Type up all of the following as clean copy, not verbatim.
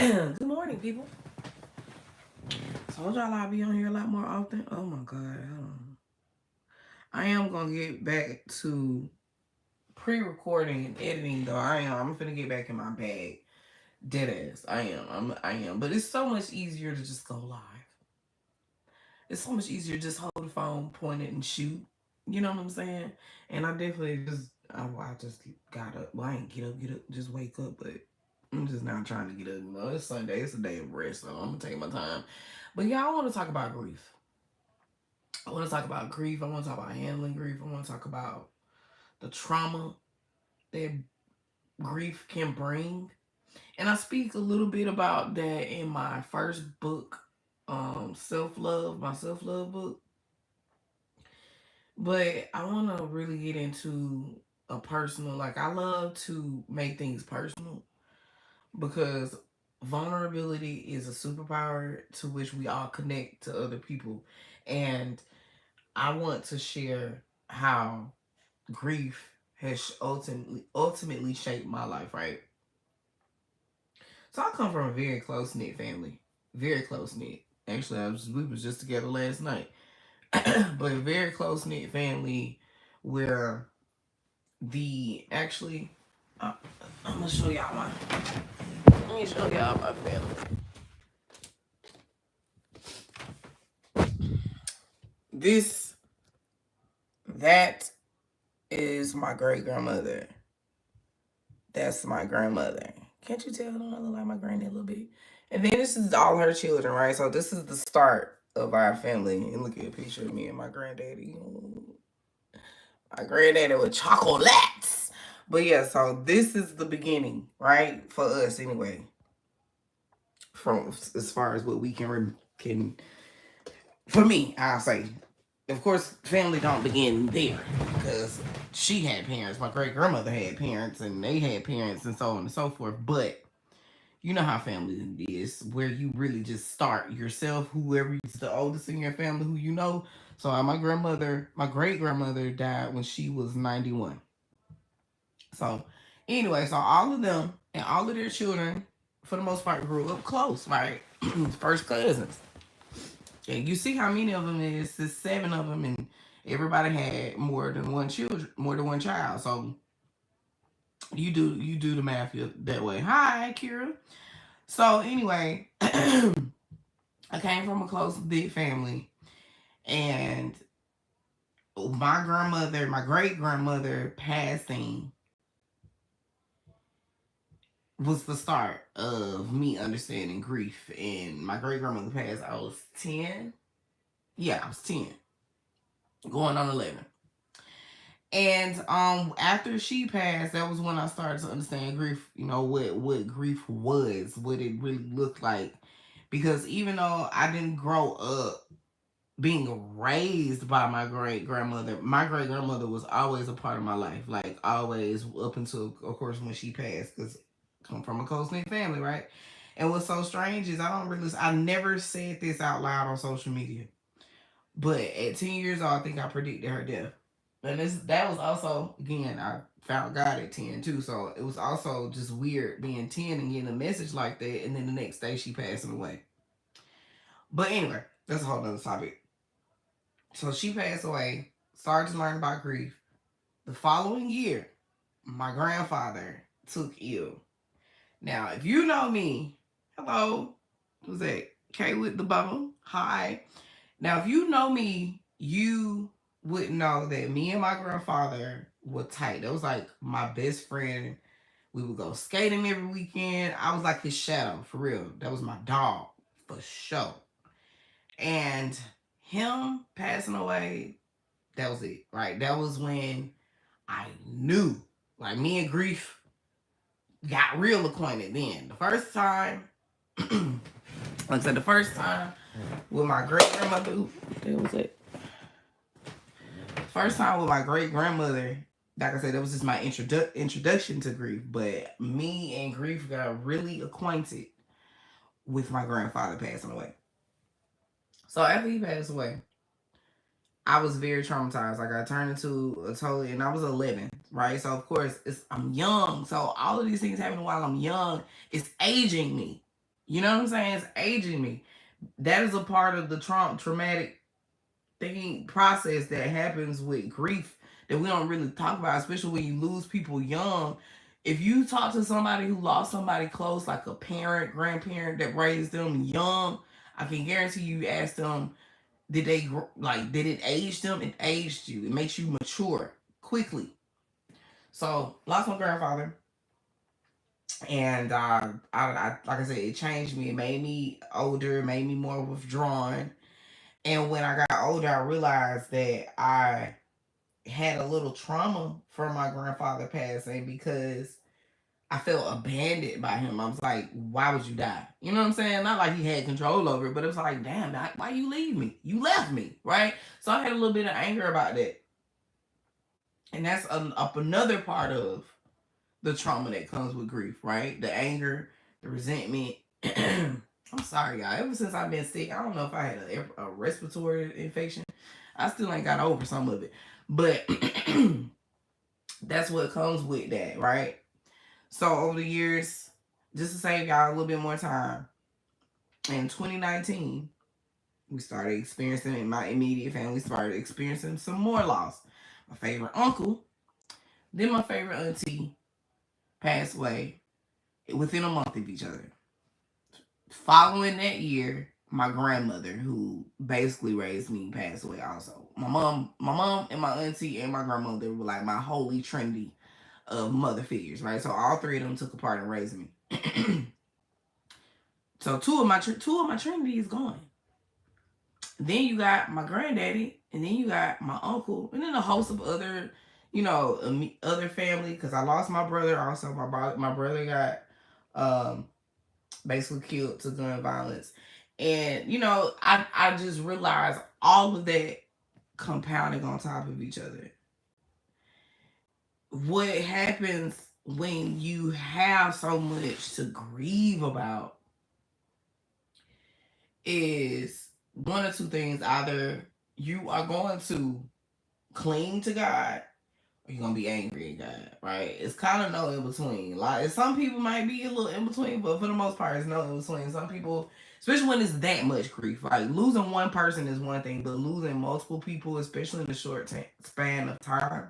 Good morning, people. Told y'all I'll be on here a lot more often. Oh my god. I am gonna get back to pre-recording and editing though. I'm finna get back in my bag. Deadass. I am. But it's so much easier to just go live. It's so much easier to just hold the phone, point it, and shoot. You know what I'm saying? And I definitely I just got up. Well, I ain't get up, just wake up, but I'm just not trying to get up. It's Sunday. It's a day of rest, so I'm gonna take my time. But yeah, I want to talk about grief. I want to talk about grief. I want to talk about handling grief. I want to talk about the trauma that grief can bring. And I speak a little bit about that in my first book, self-love, my self-love book. But I want to really get into a personal, like I love to make things personal because vulnerability is a superpower to which we all connect to other people. And I want to share how grief has ultimately shaped my life, right? So I come from a very close knit family, very close knit. Actually, we was just together last night, but a very close knit family where the actually, uh, I'm gonna show y'all my. Let me show y'all my family. This that is my great grandmother. That's my grandmother. Can't you tell? Don't I look like my granny a little bit? And then this is all her children, right? So this is the start of our family. And look at a picture of me and my granddaddy. My granddaddy with chocolates. But yeah, so this is the beginning, right? For us anyway. From as far as what we can for me, I'll say. Of course, family don't begin there because she had parents. My great grandmother had parents, and they had parents, and so on and so forth. But you know how family is, where you really just start yourself, whoever is the oldest in your family, who you know. So my great grandmother died when she was 91. So anyway, so all of them and all of their children, for the most part, grew up close, right? First cousins. And you see how many of them is? There's seven of them, and everybody had more than one child. So you do the math that way. Hi, Kira. So anyway, I came from a close big family, and my great grandmother passing was the start of me understanding grief. And my great grandmother passed. I was 10. Yeah, I was 10, going on 11. And after she passed, that was when I started to understand grief, what grief was, what it really looked like. Because even though I didn't grow up being raised by my great grandmother was always a part of my life, like always, up until, of course, when she passed, because I come from a close knit family, right? And what's so strange is I never said this out loud on social media, but at 10 years old, I think I predicted her death. And that was also, again, I found God at 10 too. So it was also just weird being 10 and getting a message like that. And then the next day she passing away. But anyway, that's a whole nother topic. So she passed away, started to learn about grief. The following year, my grandfather took ill. Now, if you know me, hello, who's that? K with the bubble. Hi. Now, if you know me, you would know that me and my grandfather were tight. That was like my best friend. We would go skating every weekend. I was like his shadow, for real. That was my dog, for sure. And him passing away, that was it, right? That was when I knew, like, me and grief got real acquainted then. The first time, like I said, the first time with my great grandmother, that was it. First time with my great grandmother, like I said, that was just my introduction to grief. But me and grief got really acquainted with my grandfather passing away. So after he passed away, I was very traumatized. Like I turned into a totally, and I was 11, right? So of course I'm young. So all of these things happening while I'm young is aging me. You know what I'm saying? It's aging me. That is a part of the traumatic thinking process that happens with grief that we don't really talk about, especially when you lose people young. If you talk to somebody who lost somebody close, like a parent, grandparent that raised them young, I can guarantee you ask them, did they did it age them? It aged you. It makes you mature quickly. So lost my grandfather, and like I said, it changed me. It made me older. It made me more withdrawn. And when I got older, I realized that I had a little trauma from my grandfather passing because I felt abandoned by him. I was like, why would you die? You know what I'm saying? Not like he had control over it, but it was like, damn, why you leave me? You left me, right? So I had a little bit of anger about that. And that's another part of the trauma that comes with grief, right? The anger, the resentment. I'm sorry, y'all. Ever since I've been sick, I don't know if I had a respiratory infection. I still ain't got over some of it. But that's what comes with that, right? So over the years, just to save y'all a little bit more time, in 2019, we started experiencing, in my immediate family started experiencing some more loss. My favorite uncle, then my favorite auntie passed away within a month of each other. Following that year, my grandmother, who basically raised me, passed away also. My mom and my auntie and my grandmother were like my holy trinity of mother figures, right? So all three of them took a part in raising me. So two of my trinity is gone. Then you got my granddaddy, and then you got my uncle, and then a host of other, other family. Because I lost my brother also. My brother got basically killed to gun violence, and I just realized all of that compounding on top of each other. What happens when you have so much to grieve about is one or two things. Either you are going to cling to God, or you're gonna be angry at God, right? It's kind of no in between. Like, some people might be a little in between, but for the most part, it's no in between. Some people, especially when it's that much grief, like losing one person is one thing, but losing multiple people, especially in a short span of time,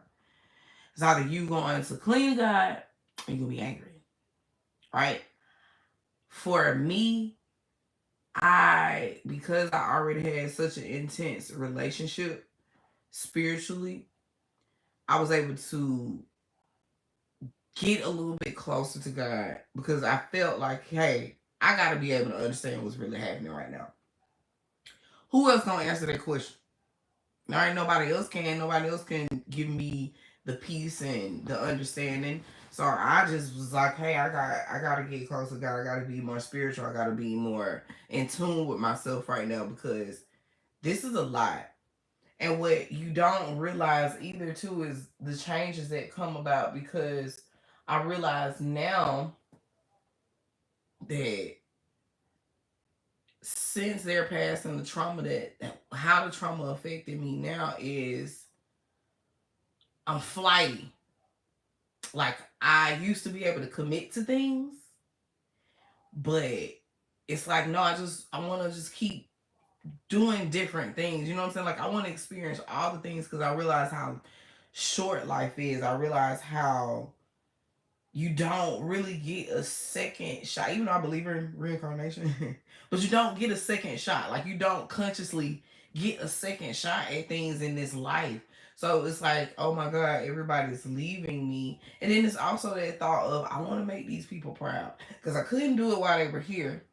it's either you going to cling to God or you're gonna be angry, right? For me, because I already had such an intense relationship spiritually, I was able to get a little bit closer to God because I felt like, hey, I got to be able to understand what's really happening right now. Who else gonna answer that question? There ain't nobody else can. Nobody else can give me the peace and the understanding. So I just was like, hey, I gotta get closer to God. I gotta be more spiritual. I gotta be more in tune with myself right now because this is a lot. And what you don't realize either too is the changes that come about, because I realize now that since their past and the trauma, that how the trauma affected me now is I'm flighty. Like, I used to be able to commit to things, but it's like, no, I want to just keep doing different things. You know what I'm saying? Like, I want to experience all the things because I realize how short life is. I realize how you don't really get a second shot, even though I believe in reincarnation, but you don't get a second shot. Like, you don't consciously get a second shot at things in this life. So it's like, oh my God, everybody's leaving me. And then it's also that thought of, I want to make these people proud because I couldn't do it while they were here.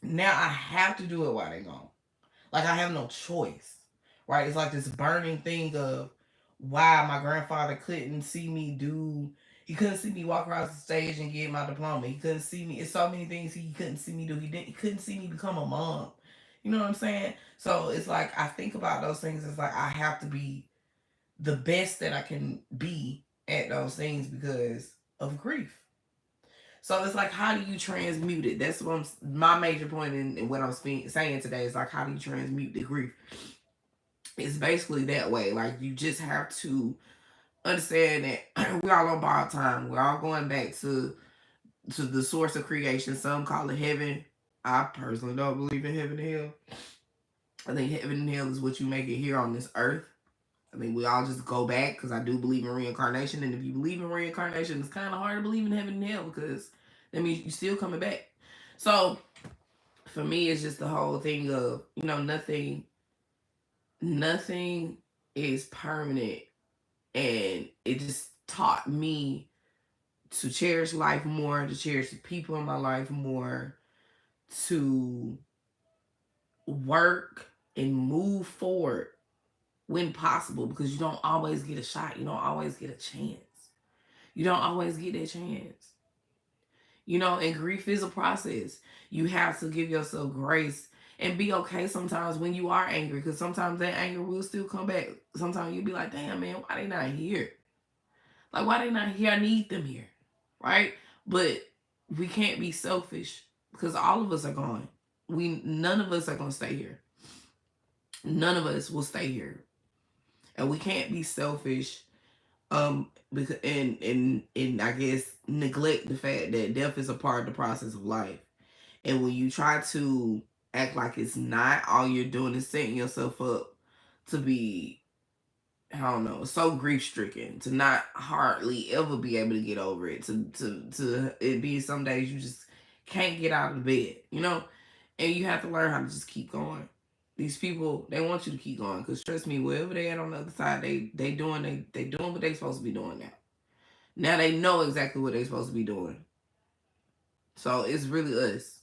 Now I have to do it while they're gone. Like, I have no choice, right? It's like this burning thing of why my grandfather couldn't see me do. He couldn't see me walk across the stage and get my diploma. He couldn't see me. It's so many things he couldn't see me do. He couldn't see me become a mom. You know what I'm saying? So it's like, I think about those things. It's like, I have to be the best that I can be at those things because of grief. So it's like, how do you transmute it? That's what my major point in what I'm saying today is like, how do you transmute the grief? It's basically that way. Like, you just have to understand that we're all on borrowed time. We're all going back to to the source of creation. Some call it heaven. I personally don't believe in heaven and hell. I think heaven and hell is what you make it here on this earth. I think we all just go back, because I do believe in reincarnation. And if you believe in reincarnation, it's kind of hard to believe in heaven and hell, because that means you're still coming back. So for me, it's just the whole thing of, nothing is permanent. And it just taught me to cherish life more, to cherish the people in my life more, to work and move forward when possible, because you don't always get a shot. You don't always get a chance. You don't always get that chance. And grief is a process. You have to give yourself grace and be okay sometimes when you are angry, because sometimes that anger will still come back. Sometimes you'll be like, damn, man, why they not here? Like, why they not here? I need them here, right? But we can't be selfish, because all of us are gone. None of us are going to stay here. None of us will stay here. And we can't be selfish, because and I guess neglect the fact that death is a part of the process of life. And when you try to act like it's not, all you're doing is setting yourself up to be, I don't know, so grief stricken, to not hardly ever be able to get over it, to it be some days you just can't get out of bed, and you have to learn how to just keep going. These people, they want you to keep going, because trust me, wherever they at on the other side, they doing what they supposed to be doing now. Now they know exactly what they supposed to be doing. So it's really us.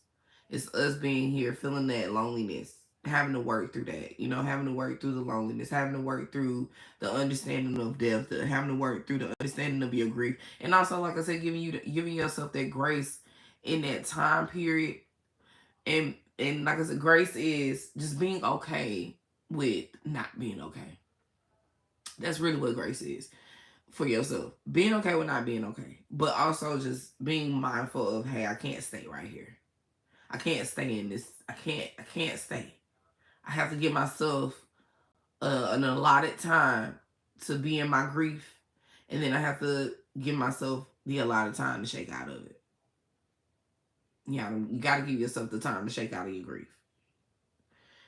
It's us being here, feeling that loneliness, having to work through that, having to work through the loneliness, having to work through the understanding of death, having to work through the understanding of your grief. And also, like I said, giving yourself that grace in that time period. And like I said, grace is just being okay with not being okay. That's really what grace is for yourself. Being okay with not being okay. But also just being mindful of, hey, I can't stay right here. I can't stay in this. I can't stay. I have to give myself an allotted time to be in my grief. And then I have to give myself the allotted time to shake out of it. Yeah, you got to give yourself the time to shake out of your grief.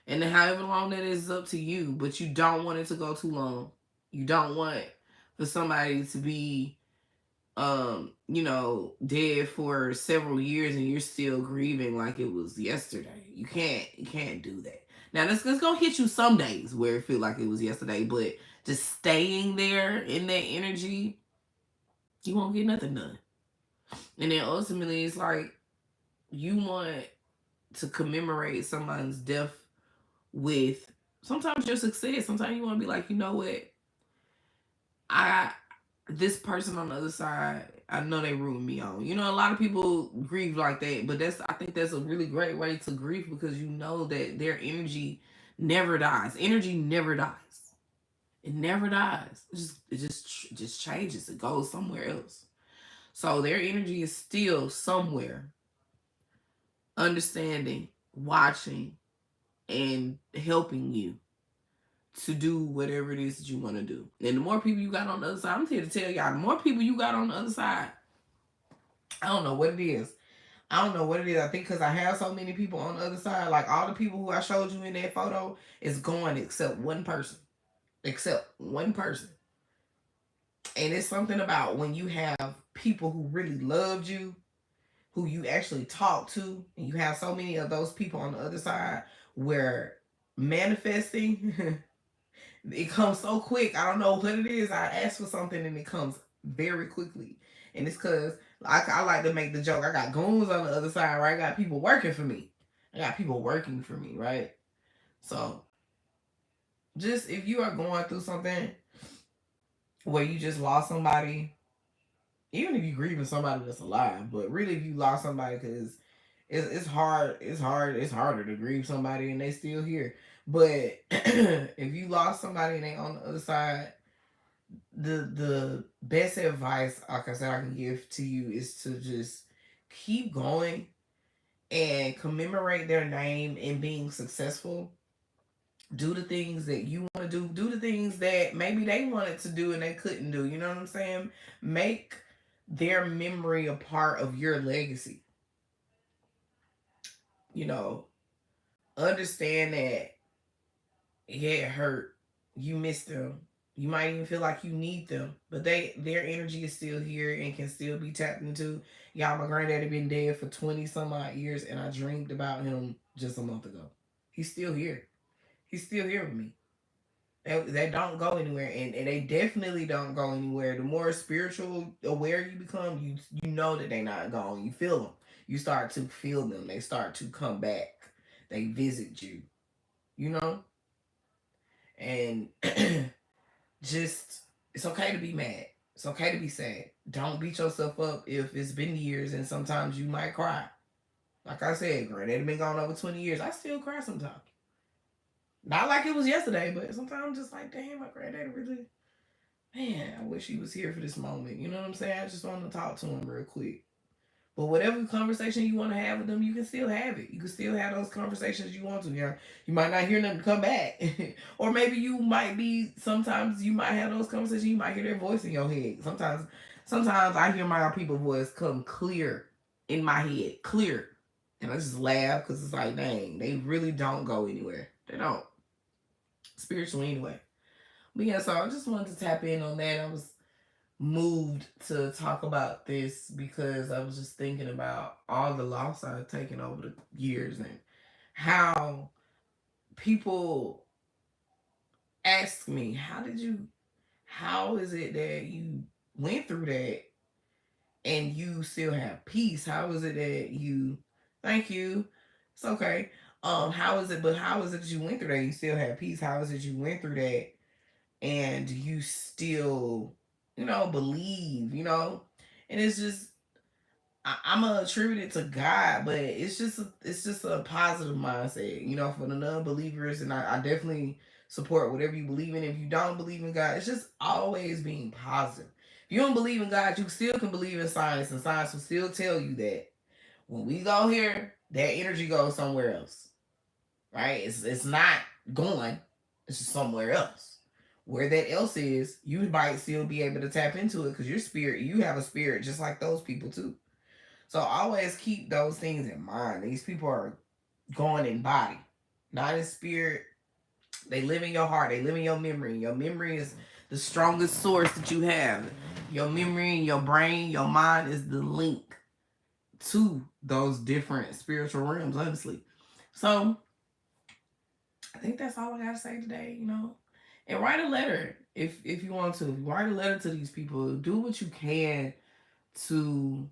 And then however long that is up to you, but you don't want it to go too long. You don't want for somebody to be, dead for several years and you're still grieving like it was yesterday. You can't do that. Now, this is going to hit you some days where it feel like it was yesterday, but just staying there in that energy, you won't get nothing done. And then ultimately, it's like you want to commemorate someone's death with sometimes your success. Sometimes you want to be like, you know what? This person on the other side, I know they ruined me on. A lot of people grieve like that, but I think that's a really great way to grieve, because you know that their energy never dies. Energy never dies. It never dies. It just changes. It goes somewhere else. So their energy is still somewhere, understanding, watching, and helping you to do whatever it is that you want to do. And the more people you got on the other side, I'm here to tell y'all, the more people you got on the other side, I don't know what it is. I think because I have so many people on the other side, like all the people who I showed you in that photo is gone except one person. And it's something about when you have people who really loved you, who you actually talk to, and you have so many of those people on the other side, where manifesting it comes so quick. I don't know what it is. I ask for something and it comes very quickly. And it's because I like to make the joke. I got goons on the other side, right? I got people working for me. Right? So just if you are going through something where you just lost somebody, even if you're grieving somebody that's alive, but really if you lost somebody, because it's harder to grieve somebody and they still here. But if you lost somebody and they on the other side, the best advice, like I said, I can give to you is to just keep going and commemorate their name and being successful. Do the things that you want to do the things that maybe they wanted to do and they couldn't do. You know what I'm saying? Make their memory a part of your legacy. You know, understand that, yeah, it hurt. You miss them. You might even feel like you need them, but their energy is still here and can still be tapped into. Y'all, my granddaddy been dead for 20 some odd years, and I dreamed about him just a month ago. He's still here. He's still here with me. They don't go anywhere, and they definitely don't go anywhere. The more spiritual aware you become, you know that they're not gone. You feel them. You start to feel them. They start to come back. They visit you. You know, and just, it's okay to be mad. It's okay to be sad. Don't beat yourself up if it's been years, and sometimes you might cry. Like I said, granddaddy been gone over 20 years. I still cry sometimes. Not like it was yesterday, but sometimes I'm just like, damn, my granddaddy really, man, I wish he was here for this moment. You know what I'm saying? I just want to talk to him real quick. But whatever conversation you want to have with them, you can still have it. You can still have those conversations you want to. You might not hear them come back. Or maybe you might be, sometimes you might have those conversations, you might hear their voice in your head. Sometimes I hear my people's voice come clear in my head. Clear. And I just laugh because it's like, dang, they really don't go anywhere. They don't. Spiritually anyway. But yeah, so I just wanted to tap in on that. I was moved to talk about this because I was just thinking about all the loss I've taken over the years and how people ask me, how is it that you went through that and you still have peace? How is it that you, thank you, it's okay. How is it that you went through that and you still have peace? How is it you went through that and you still, believe, and it's just, I'm gonna attribute it to God, but it's just a positive mindset, for the non-believers, and I definitely support whatever you believe in. If you don't believe in God, it's just always being positive. If you don't believe in God, you still can believe in science, and science will still tell you that when we go here, that energy goes somewhere else, right? It's not going, it's just somewhere else. Where that else is, you might still be able to tap into it because your spirit, you have a spirit just like those people too. So always keep those things in mind. These people are going in body, not in spirit. They live in your heart. They live in your memory. Your memory is the strongest source that you have. Your memory, your brain, your mind is the link to those different spiritual realms, honestly. So I think that's all I gotta say today, And write a letter if you want to. Write a letter to these people. Do what you can to,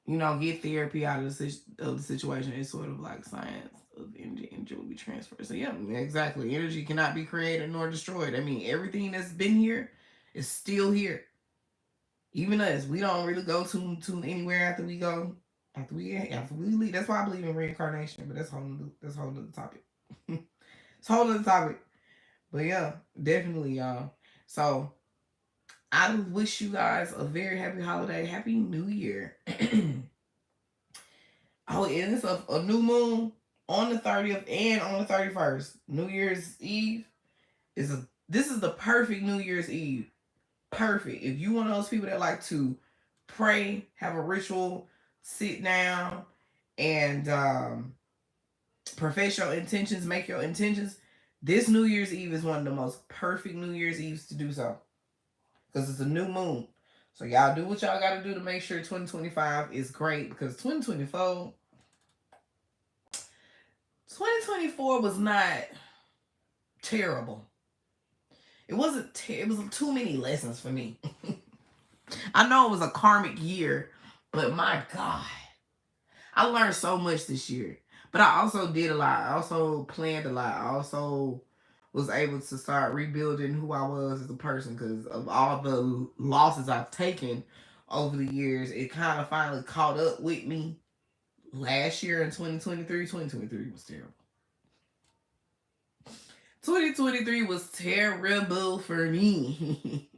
get therapy out of the situation. It's sort of like science of energy will be transferred. So yeah, exactly. Energy cannot be created nor destroyed. I mean, everything that's been here is still here. Even us, we don't really go to anywhere after we go. After we leave. That's why I believe in reincarnation. But that's a whole other topic. It's a whole other topic. But yeah, definitely, y'all. So I wish you guys a very happy holiday. Happy New Year. Oh, and it's a new moon on the 30th and on the 31st. New Year's Eve this is the perfect New Year's Eve. Perfect. If you one of those people that like to pray, have a ritual, sit down, and profess your intentions, make your intentions, this New Year's Eve is one of the most perfect New Year's Eves to do so. Because it's a new moon. So y'all do what y'all got to do to make sure 2025 is great. Because 2024 was not terrible. It wasn't. It was too many lessons for me. I know it was a karmic year, but my God, I learned so much this year. But I also did a lot. I also planned a lot. I also was able to start rebuilding who I was as a person because of all the losses I've taken over the years. It kind of finally caught up with me last year in 2023. 2023 was terrible. 2023 was terrible for me.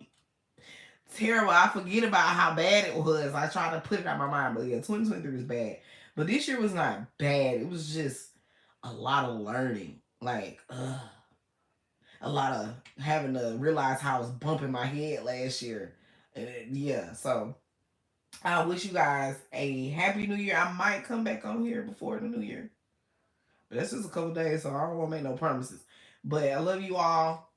Terrible. I forget about how bad it was. I try to put it out of my mind, but yeah, 2023 was bad. But this year was not bad. It was just a lot of learning. Like, a lot of having to realize how I was bumping my head last year. And yeah, so I wish you guys a happy new year. I might come back on here before the new year. But that's just a couple days, so I don't want to make no promises. But I love you all.